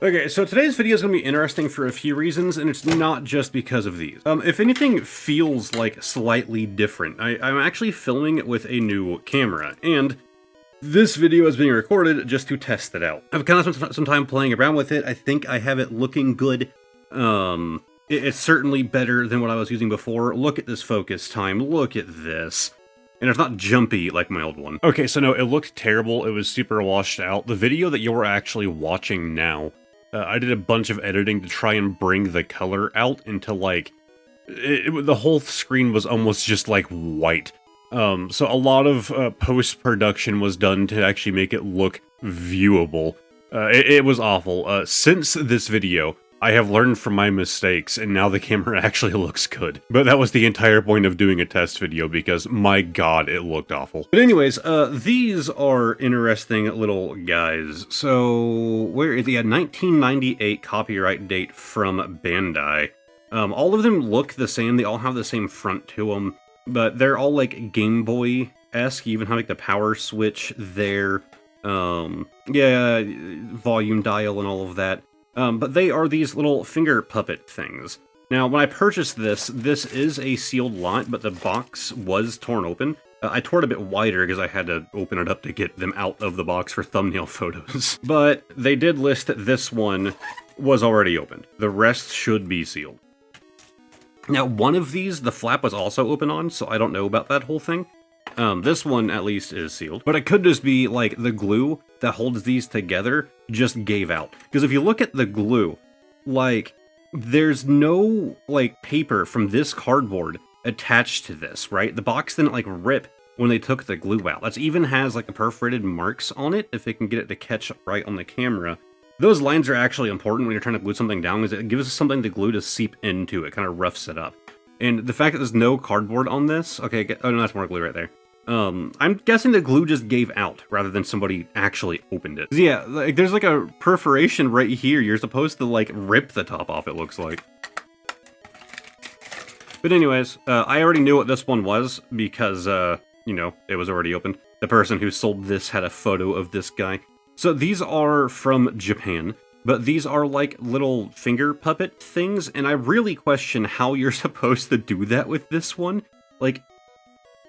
Okay, so today's video is going to be interesting for a few reasons, and it's not just because of these. If anything feels like slightly different, I'm actually filming it with a new camera, and this video is being recorded just to test it out. I've kind of spent some time playing around with it. I think I have it looking good. It's certainly better than what I was using before. Look at this focus time. Look at this. And it's not jumpy like my old one. Okay, so no, it looked terrible. It was super washed out. The video that you're actually watching now, I did a bunch of editing to try and bring the color out into, like, the whole screen was almost just, like, white. So a lot of post-production was done to actually make it look viewable. It was awful. Since this video, I have learned from my mistakes, and now the camera actually looks good. But that was the entire point of doing a test video, because, my god, it looked awful. But anyways, these are interesting little guys. So, where is the 1998 copyright date from Bandai? All of them look the same, they all have the same front to them, but they're all, like, Game Boy-esque. You even have, like, the power switch there, yeah, volume dial and all of that. But they are these little finger puppet things. Now, when I purchased this is a sealed lot, but the box was torn open. I tore it a bit wider because I had to open it up to get them out of the box for thumbnail photos. But they did list that this one was already opened. The rest should be sealed. Now, one of these, the flap was also open on, so I don't know about that whole thing. This one, at least, is sealed. But it could just be, like, the glue that holds these together just gave out. Because if you look at the glue, like, there's no, like, paper from this cardboard attached to this, right? The box didn't, like, rip when they took the glue out. That even has, like, the perforated marks on it, if they can get it to catch right on the camera. Those lines are actually important when you're trying to glue something down, because it gives us something to glue to seep into. It kind of roughs it up. And the fact that there's no cardboard on this... Okay, oh no, that's more glue right there. I'm guessing the glue just gave out, rather than somebody actually opened it. Yeah, like, there's like a perforation right here. You're supposed to, like, rip the top off, it looks like. But anyways, I already knew what this one was, because, you know, it was already opened. The person who sold this had a photo of this guy. So these are from Japan, but these are like little finger puppet things, and I really question how you're supposed to do that with this one. Like,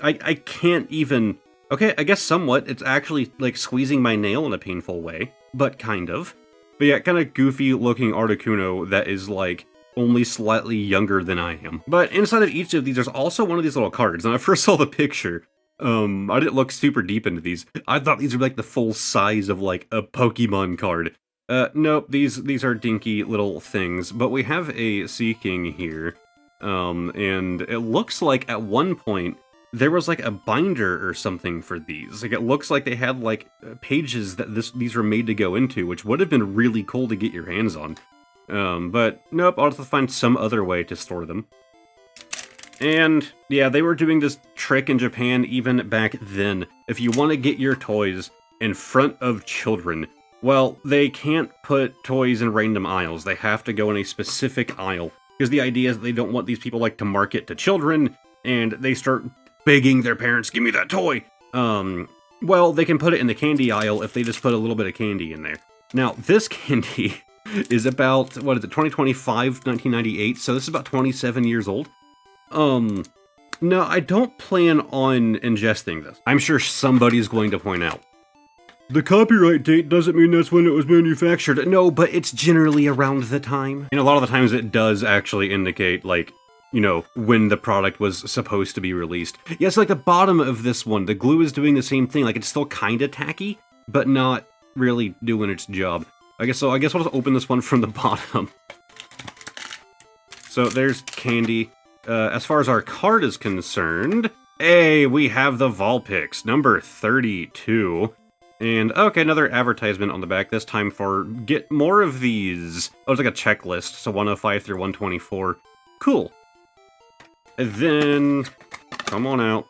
I can't even... Okay, I guess somewhat. It's actually, like, squeezing my nail in a painful way, but kind of. But yeah, kind of goofy-looking Articuno that is, like, only slightly younger than I am. But inside of each of these, there's also one of these little cards. And I first saw the picture, I didn't look super deep into these. I thought these were, like, the full size of, like, a Pokemon card. Nope, these are dinky little things. But we have a Sea King here, and it looks like at one point, there was, like, a binder or something for these. Like, it looks like they had, like, pages that these were made to go into, which would have been really cool to get your hands on. But nope, I'll have to find some other way to store them. And, yeah, they were doing this trick in Japan even back then. If you want to get your toys in front of children, well, they can't put toys in random aisles. They have to go in a specific aisle. Because the idea is that they don't want these people, like, to market to children, and they start begging their parents, give me that toy! Well, they can put it in the candy aisle if they just put a little bit of candy in there. Now, this candy is about, what is it, 2025, 1998, so this is about 27 years old. No, I don't plan on ingesting this. I'm sure somebody's going to point out, the copyright date doesn't mean that's when it was manufactured. No, but it's generally around the time. And a lot of the times it does actually indicate, like, you know, when the product was supposed to be released. Yes, like the bottom of this one, the glue is doing the same thing. Like, it's still kind of tacky, but not really doing its job. I guess I'll just open this one from the bottom. So there's candy. As far as our card is concerned, hey, we have the Vulpix, number 32. And, okay, another advertisement on the back, this time for get more of these. Oh, it's like a checklist, so 105 through 124. Cool. And then, come on out.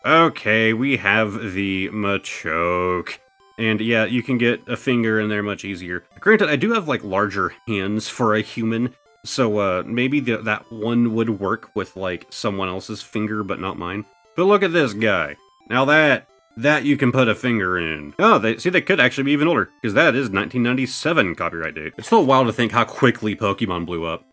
Okay, we have the Machoke. And yeah, you can get a finger in there much easier. Granted, I do have, like, larger hands for a human, so maybe that one would work with, like, someone else's finger, but not mine. But look at this guy. Now that That you can put a finger in. Oh, they could actually be even older, because that is 1997 copyright date. It's still wild to think how quickly Pokemon blew up.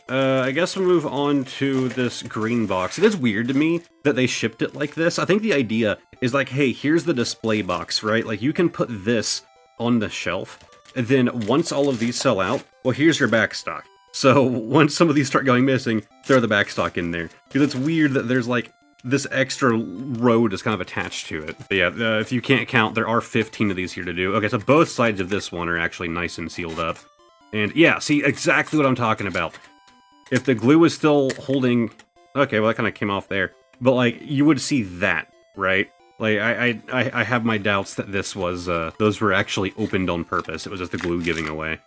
I guess we'll move on to this green box. It is weird to me that they shipped it like this. I think the idea is like, hey, here's the display box, right? Like, you can put this on the shelf, and then once all of these sell out, well, here's your back stock. So once some of these start going missing, throw the back stock in there. Because it's weird that there's like this extra row is kind of attached to it. But yeah, if you can't count, there are 15 of these here to do. Okay, so both sides of this one are actually nice and sealed up. And yeah, see, exactly what I'm talking about. If the glue was still holding... Okay, well, that kind of came off there. But, like, you would see that, right? Like, I have my doubts that this was, those were actually opened on purpose. It was just the glue giving away.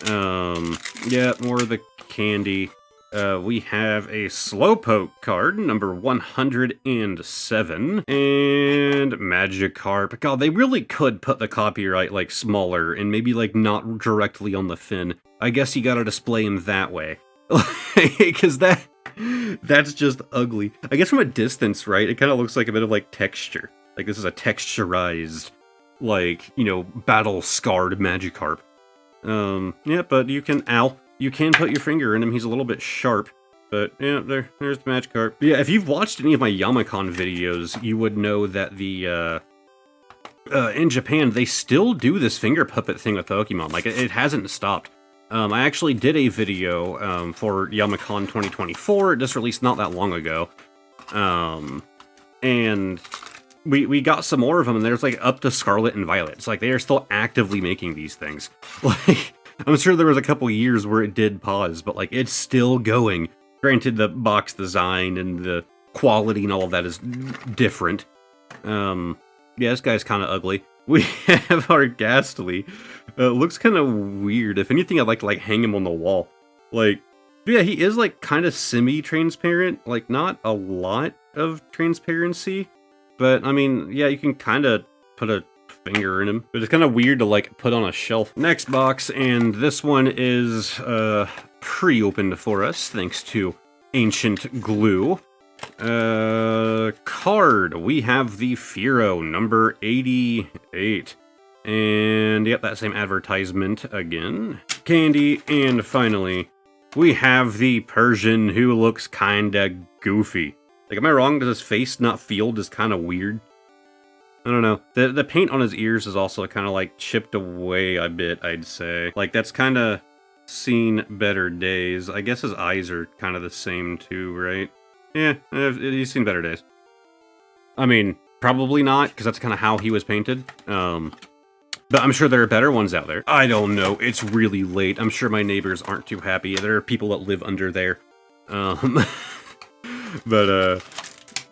Yeah, more of the candy. We have a Slowpoke card, number 107, and Magikarp. God, they really could put the copyright, like, smaller, and maybe, like, not directly on the fin. I guess you gotta display them that way. Because that's just ugly. I guess from a distance, right, it kind of looks like a bit of, like, texture. Like, this is a texturized, like, you know, battle-scarred Magikarp. Yeah, but you can... Ow. You can put your finger in him, he's a little bit sharp. But, yeah, there's the Magikarp. Yeah, if you've watched any of my Yamacon videos, you would know that the, in Japan, they still do this finger puppet thing with Pokemon. Like, it hasn't stopped. I actually did a video, for Yamacon 2024, it just released not that long ago. And we got some more of them, and there's, like, up to Scarlet and Violet. It's like, they are still actively making these things. Like... I'm sure there was a couple years where it did pause, but, like, it's still going. Granted, the box design and the quality and all of that is different. Yeah, this guy's kind of ugly. We have our Ghastly. Looks kind of weird. If anything, I'd like to, like, hang him on the wall. Like, yeah, he is, like, kind of semi-transparent. Like, not a lot of transparency. But, I mean, yeah, you can kind of put a finger in him, but it's kind of weird to like put on a shelf. Next box, and this one is pre-opened for us thanks to Ancient Glue. Card, we have the Firo number 88, and yep, that same advertisement again. Candy, and finally we have the Persian, who looks kinda goofy. Like, am I wrong? Does his face not feel just kind of weird? I don't know. The paint on his ears is also kind of, like, chipped away a bit, I'd say. Like, that's kind of seen better days. I guess his eyes are kind of the same, too, right? Yeah, he's seen better days. I mean, probably not, because that's kind of how he was painted. But I'm sure there are better ones out there. I don't know. It's really late. I'm sure my neighbors aren't too happy. There are people that live under there. But,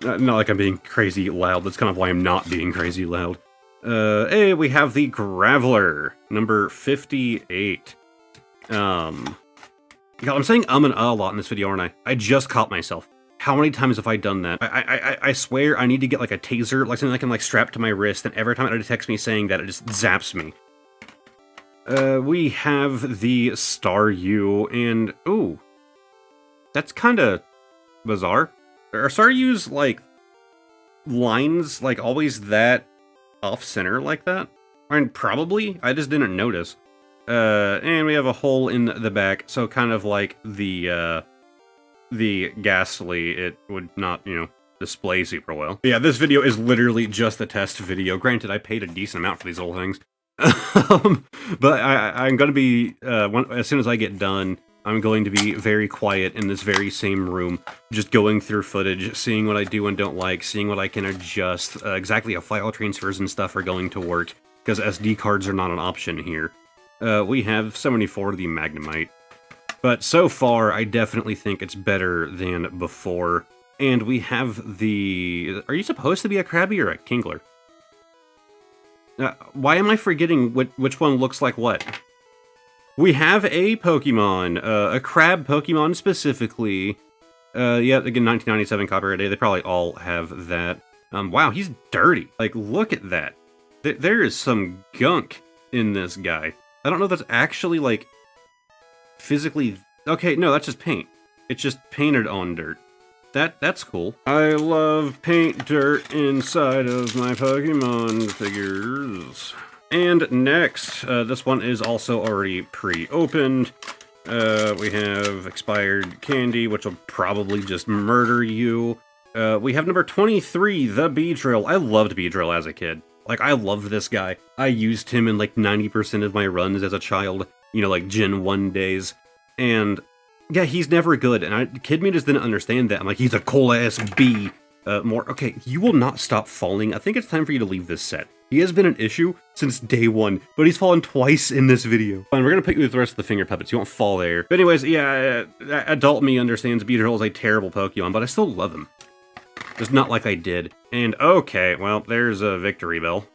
not like I'm being crazy loud. That's kind of why I'm not being crazy loud. Hey, we have the Graveler, number 58. God, I'm saying and a lot in this video, aren't I? I just caught myself. How many times have I done that? I swear I need to get like a taser, like something I can like strap to my wrist, and every time it detects me saying that, it just zaps me. We have the Staryu, and ooh, that's kind of bizarre. Are Staryu's, like, lines, like, always that off-center like that? I mean, probably. I just didn't notice. And we have a hole in the back, so kind of like the Ghastly, it would not, you know, display super well. But yeah, this video is literally just a test video. Granted, I paid a decent amount for these little things. But I'm gonna be, as soon as I get done, I'm going to be very quiet in this very same room, just going through footage, seeing what I do and don't like, seeing what I can adjust, exactly how file transfers and stuff are going to work, because SD cards are not an option here. We have 74 the Magnemite, but so far I definitely think it's better than before, and we have the... Are you supposed to be a Krabby or a Kingler? Why am I forgetting which one looks like what? We have a Pokemon, a crab Pokemon specifically. Yeah, again, 1997 copyright day. They probably all have that. Wow, he's dirty. Like, look at that. There is some gunk in this guy. I don't know if that's actually, like, physically... Okay, no, that's just paint. It's just painted on dirt. that's cool. I love paint dirt inside of my Pokemon figures. And next, this one is also already pre-opened. We have expired candy, which will probably just murder you. We have number 23, the Beedrill. I loved Beedrill as a kid. Like, I loved this guy. I used him in like 90% of my runs as a child, you know, like Gen 1 days. And yeah, he's never good. And Kid Me just didn't understand that. I'm like, he's a cool-ass bee. Okay, you will not stop falling. I think it's time for you to leave this set. He has been an issue since day one, but he's fallen twice in this video. Fine, we're gonna put you with the rest of the finger puppets. You won't fall there. But anyways, yeah, adult me understands Beedrill is a terrible Pokemon, but I still love him. Just not like I did. And okay, well, there's a victory bell.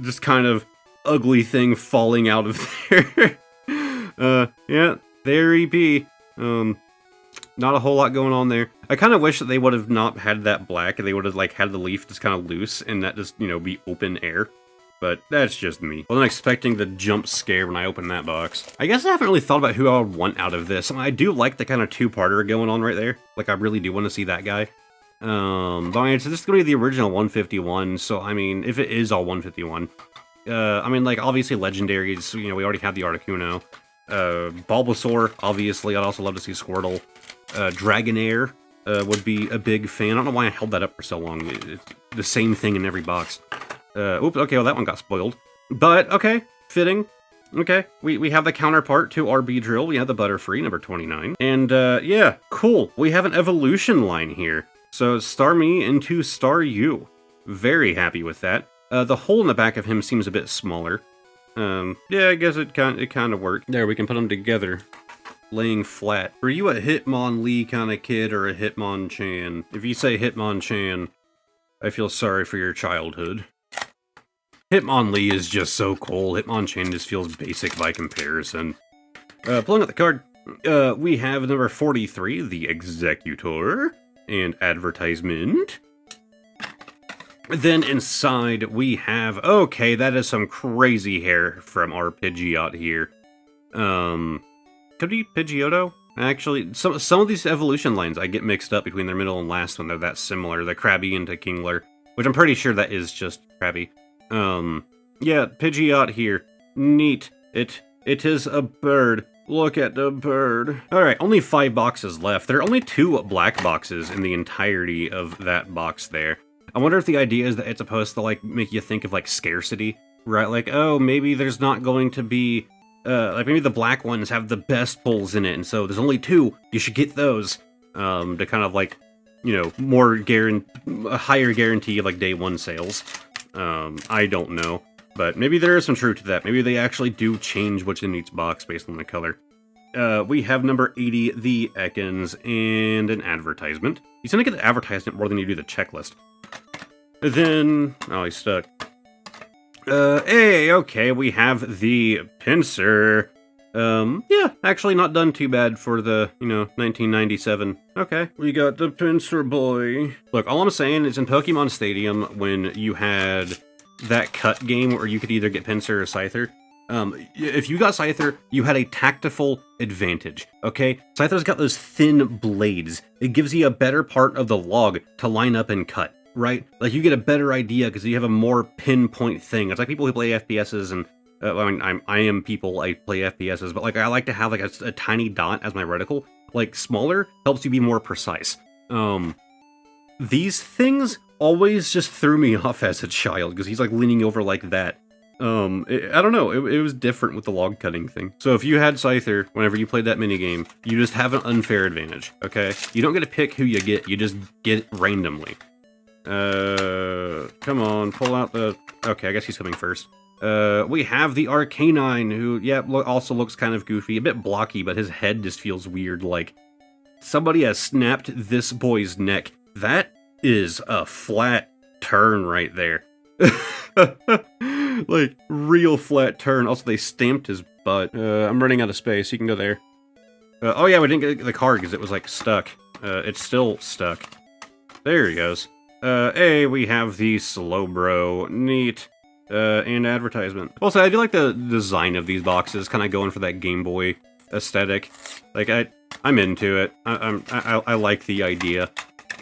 Just kind of ugly thing falling out of there. Yeah, there he be. Not a whole lot going on there. I kind of wish that they would have not had that black, and they would have, like, had the leaf just kind of loose, and that just, you know, be open air. But that's just me. I wasn't expecting the jump scare when I opened that box. I guess I haven't really thought about who I would want out of this. I mean, I do like the kind of two-parter going on right there. Like, I really do want to see that guy. But I mean, it's just going to be the original 151, so, I mean, if it is all 151. I mean, like, obviously legendaries, you know, we already have the Articuno. Bulbasaur, obviously, I'd also love to see Squirtle. Dragonair would be a big fan. I don't know why I held that up for so long. It's the same thing in every box. Oops, okay, well that one got spoiled. But, okay, fitting. Okay, we have the counterpart to our Beedrill. We have the Butterfree, number 29. And, yeah, cool. We have an evolution line here. So, star me into star you. Very happy with that. The hole in the back of him seems a bit smaller. Yeah, I guess it kind of worked. There, we can put them together. Laying flat. Are you a Hitmonlee kind of kid or a Hitmonchan? If you say Hitmonchan, I feel sorry for your childhood. Hitmonlee is just so cool. Hitmonchan just feels basic by comparison. Pulling out the card, we have number 43, the Executor, and advertisement. Then inside we have, okay, that is some crazy hair from our Pidgeot here. Could be Pidgeotto? Actually, some of these evolution lines I get mixed up between their middle and last one. They're that similar. The Krabby into Kingler, which I'm pretty sure that is just Krabby. Yeah, Pidgeot here. Neat. It is a bird. Look at the bird. Alright, only 5 boxes left. There are only 2 black boxes in the entirety of that box there. I wonder if the idea is that it's supposed to, like, make you think of, like, scarcity, right? Like, oh, maybe there's not going to be, like, maybe the black ones have the best pulls in it, and so there's only 2, you should get those, to kind of, like, you know, a higher guarantee of, like, day 1 sales. I don't know, but maybe there is some truth to that. Maybe they actually do change what's in each box based on the color. We have number 80, the Ekans, and an advertisement. You tend to get the advertisement more than you do the checklist. Then, oh, he's stuck. Hey, okay, we have the Pinsir. Yeah, actually not done too bad for the, 1997. Okay, we got the Pinsir boy. Look, all I'm saying is in Pokemon Stadium, when you had that cut game where you could either get Pinsir or Scyther, if you got Scyther, you had a tactical advantage, okay? Scyther's got those thin blades. It gives you a better part of the log to line up and cut. Right? Like, you get a better idea because you have a more pinpoint thing. It's like people who play FPSs and, I mean, I am people, I play FPSs, but, like, I like to have, like, a tiny dot as my reticle. Like, smaller helps you be more precise. These things always just threw me off as a child because he's, like, leaning over like that. I don't know, it was different with the log cutting thing. So if you had Scyther, whenever you played that minigame, you just have an unfair advantage, okay? You don't get to pick who you get just it randomly. Come on, pull out the... Okay, I guess he's coming first. We have the Arcanine, who, yeah, also looks kind of goofy, a bit blocky, but his head just feels weird, like somebody has snapped this boy's neck. That is a flat turn right there. Like, real flat turn. Also, they stamped his butt. I'm running out of space, you can go there. Oh yeah, we didn't get the card because it was, like, stuck. It's still stuck. There he goes. Hey, we have the Slowbro, neat, and advertisement. Also, I do like the design of these boxes, kind of going for that Game Boy aesthetic. Like, I'm into it. I like the idea.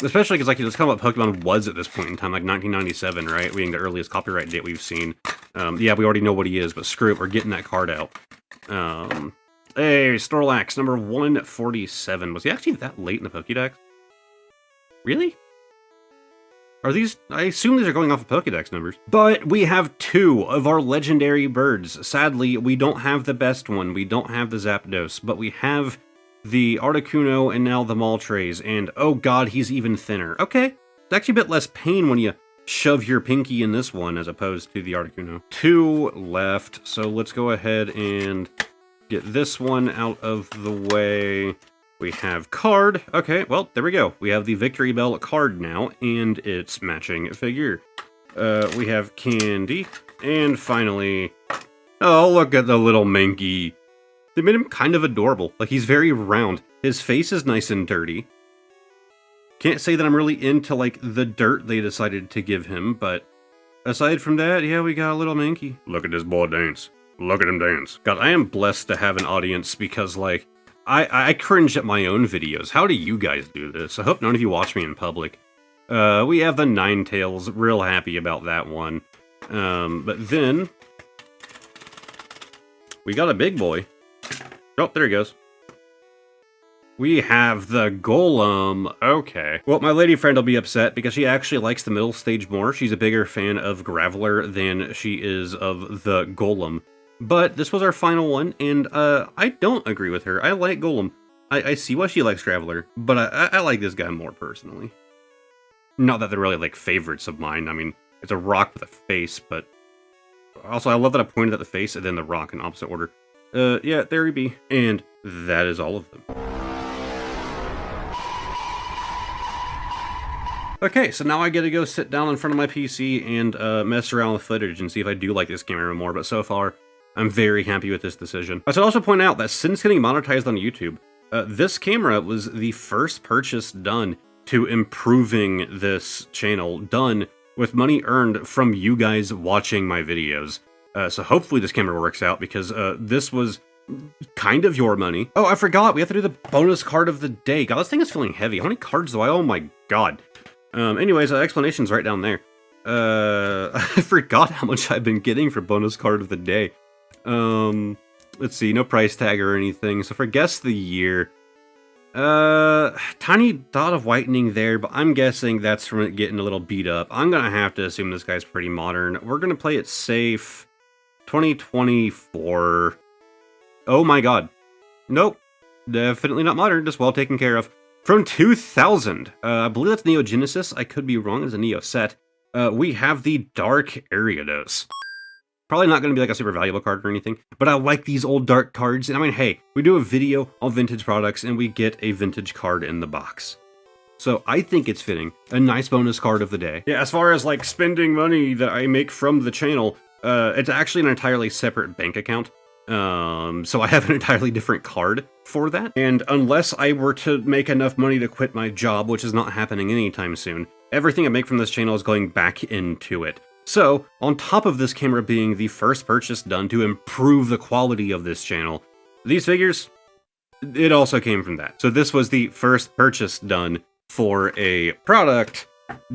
Especially because, like, it's kind of what Pokemon was at this point in time, like 1997, right? Being the earliest copyright date we've seen. Yeah, we already know what he is, but screw it, we're getting that card out. Hey, Snorlax, number 147. Was he actually that late in the Pokédex? Really? Are these... I assume these are going off of Pokédex numbers. But we have 2 of our legendary birds. Sadly, we don't have the best one. We don't have the Zapdos, but we have the Articuno and now the Moltres, and oh god, he's even thinner. Okay, it's actually a bit less pain when you shove your pinky in this one as opposed to the Articuno. 2 left, so let's go ahead and get this one out of the way. We have card. Okay, well, there we go. We have the Victory Bell card now, and its matching figure. We have candy, and finally... Oh, look at the little Mankey. They made him kind of adorable. Like, he's very round. His face is nice and dirty. Can't say that I'm really into, like, the dirt they decided to give him, but aside from that, yeah, we got a little Mankey. Look at this boy dance. Look at him dance. God, I am blessed to have an audience because, like, I cringe at my own videos. How do you guys do this? I hope none of you watch me in public. We have the Ninetales. Real happy about that one. But then... we got a big boy. Oh, there he goes. We have the Golem. Okay. Well, my lady friend will be upset because she actually likes the middle stage more. She's a bigger fan of Graveler than she is of the Golem. But this was our final one, and I don't agree with her. I like Golem. I see why she likes Graveler, but I like this guy more personally. Not that they're really, like, favorites of mine. I mean, it's a rock with a face, but... also, I love that I pointed at the face and then the rock in opposite order. Yeah, there he be. And that is all of them. Okay, so now I get to go sit down in front of my PC and mess around with footage and see if I do like this camera more, but so far, I'm very happy with this decision. I should also point out that since getting monetized on YouTube, this camera was the first purchase done to improving this channel, done with money earned from you guys watching my videos. So hopefully this camera works out, because this was kind of your money. Oh, I forgot, we have to do the bonus card of the day. God, this thing is feeling heavy. How many cards do I... oh my god. Anyways, explanation's right down there. I forgot how much I've been getting for bonus card of the day. Let's see, no price tag or anything. So for guess the year, tiny dot of whitening there, but I'm guessing that's from it getting a little beat up. I'm gonna have to assume this guy's pretty modern. We're gonna play it safe. 2024. Oh my god. Nope. Definitely not modern, just well taken care of. From 2000. I believe that's Neo Genesis. I could be wrong, it's a Neo set. We have the Dark Ariados. Probably not going to be like a super valuable card or anything, but I like these old dark cards, and I mean, hey, we do a video on vintage products, and we get a vintage card in the box. So I think it's fitting. A nice bonus card of the day. Yeah, as far as like spending money that I make from the channel, it's actually an entirely separate bank account. So I have an entirely different card for that. And unless I were to make enough money to quit my job, which is not happening anytime soon, everything I make from this channel is going back into it. So, on top of this camera being the first purchase done to improve the quality of this channel, these figures, it also came from that. So this was the first purchase done for a product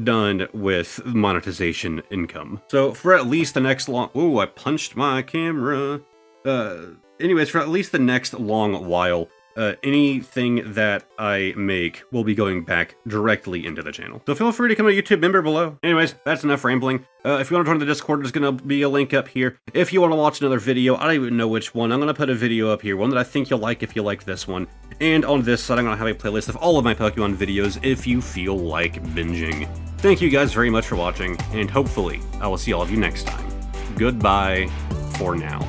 done with monetization income. So for at least the next long... ooh, I punched my camera. Anyways, for at least the next long while, anything that I make will be going back directly into the channel. So feel free to become a YouTube member below. Anyways, that's enough rambling. If you want to join the Discord, there's going to be a link up here. If you want to watch another video, I don't even know which one. I'm going to put a video up here, one that I think you'll like if you like this one. And on this side, I'm going to have a playlist of all of my Pokemon videos if you feel like binging. Thank you guys very much for watching, and hopefully I will see all of you next time. Goodbye for now.